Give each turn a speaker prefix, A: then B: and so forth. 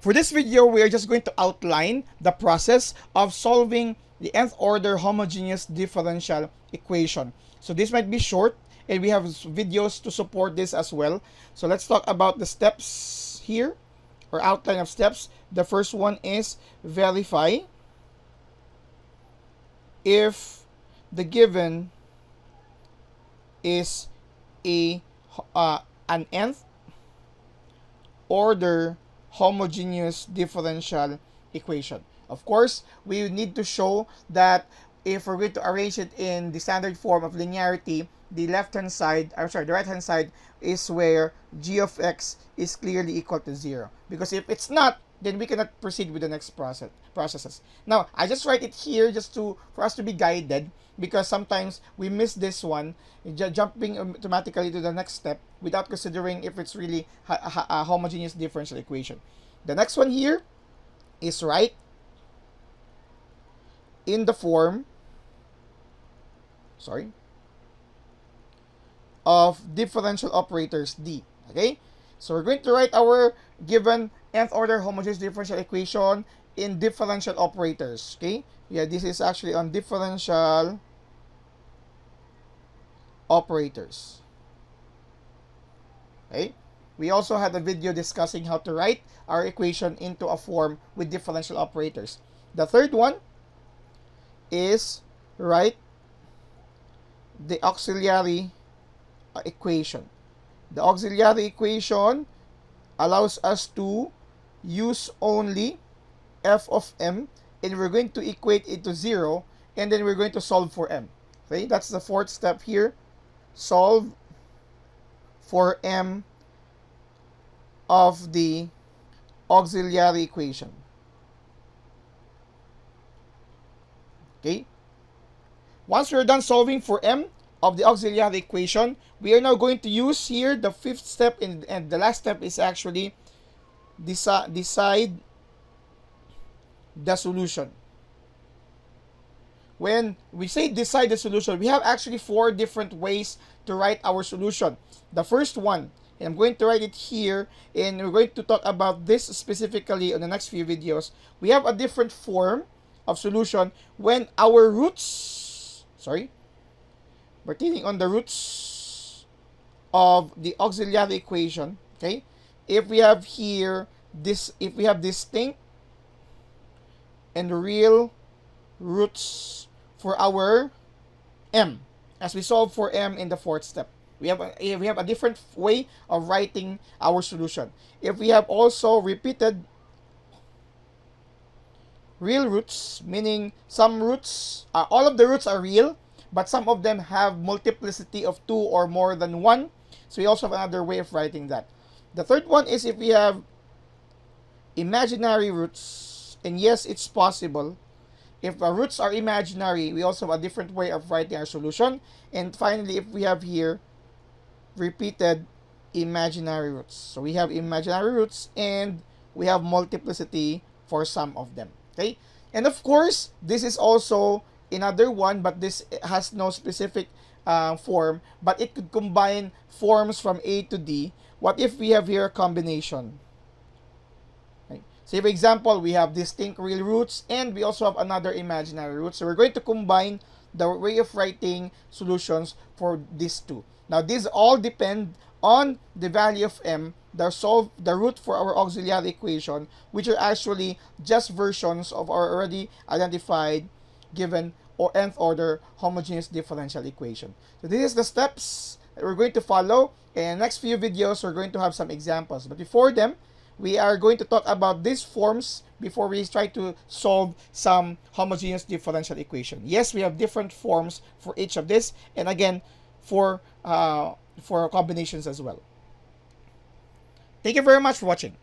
A: For this video, we are just going to outline the process of solving the nth order homogeneous differential equation. So this might be short, and we have videos to support this as well. So let's talk about the steps here, or outline of steps. The first one is verify if the given is an nth order homogeneous differential equation. Of course, we need to show that if we're going to arrange it in the standard form of linearity, the left-hand side, the right-hand side is where g of x is clearly equal to 0. Because if it's not, then we cannot proceed with the next processes. Now, I just write it here just for us to be guided, because sometimes we miss this one, jumping automatically to the next step without considering if it's really a homogeneous differential equation. The next one here is write in the form of differential operators D. Okay? So we're going to write our given nth order homogeneous differential equation in differential operators. Okay? Yeah, this is actually on differential operators. Okay? We also had a video discussing how to write our equation into a form with differential operators. The third one is write the auxiliary equation. The auxiliary equation allows us to use only f of m, and we're going to equate it to 0, and then we're going to solve for m. Okay, that's the fourth step here. Solve for m of the auxiliary equation. Okay, once we're done solving for m of the auxiliary equation, we are now going to use here the fifth step, and the last step is actually decide the solution. When we say decide the solution, we have actually 4 different ways to write our solution. The first one, and I'm going to write it here, and we're going to talk about this specifically on the next few videos. We have a different form of solution when our roots, pertaining on the roots of the auxiliary equation. Okay, if we have here this, if we have distinct and real roots for our m, as we solve for m in the fourth step, we have a different way of writing our solution. If we have also repeated real roots, meaning some roots, all of the roots are real, but some of them have multiplicity of 2 or more than 1. So we also have another way of writing that. The third one is if we have imaginary roots, and yes, it's possible. If our roots are imaginary, we also have a different way of writing our solution. And finally, if we have here repeated imaginary roots. So we have imaginary roots and we have multiplicity for some of them. Okay? And of course, this is also another one, but this has no specific form, but it could combine forms from A to D. What if we have here a combination? Okay. Say for example, we have distinct real roots and we also have another imaginary root. So we're going to combine the way of writing solutions for these two. Now these all depend on the value of m, the root for our auxiliary equation, which are actually just versions of our already identified given or nth order homogeneous differential equation. So this is the steps that we're going to follow. In the next few videos, we're going to have some examples. But before them, we are going to talk about these forms before we try to solve some homogeneous differential equation. Yes, we have different forms for each of this, and again, for combinations as well. Thank you very much for watching.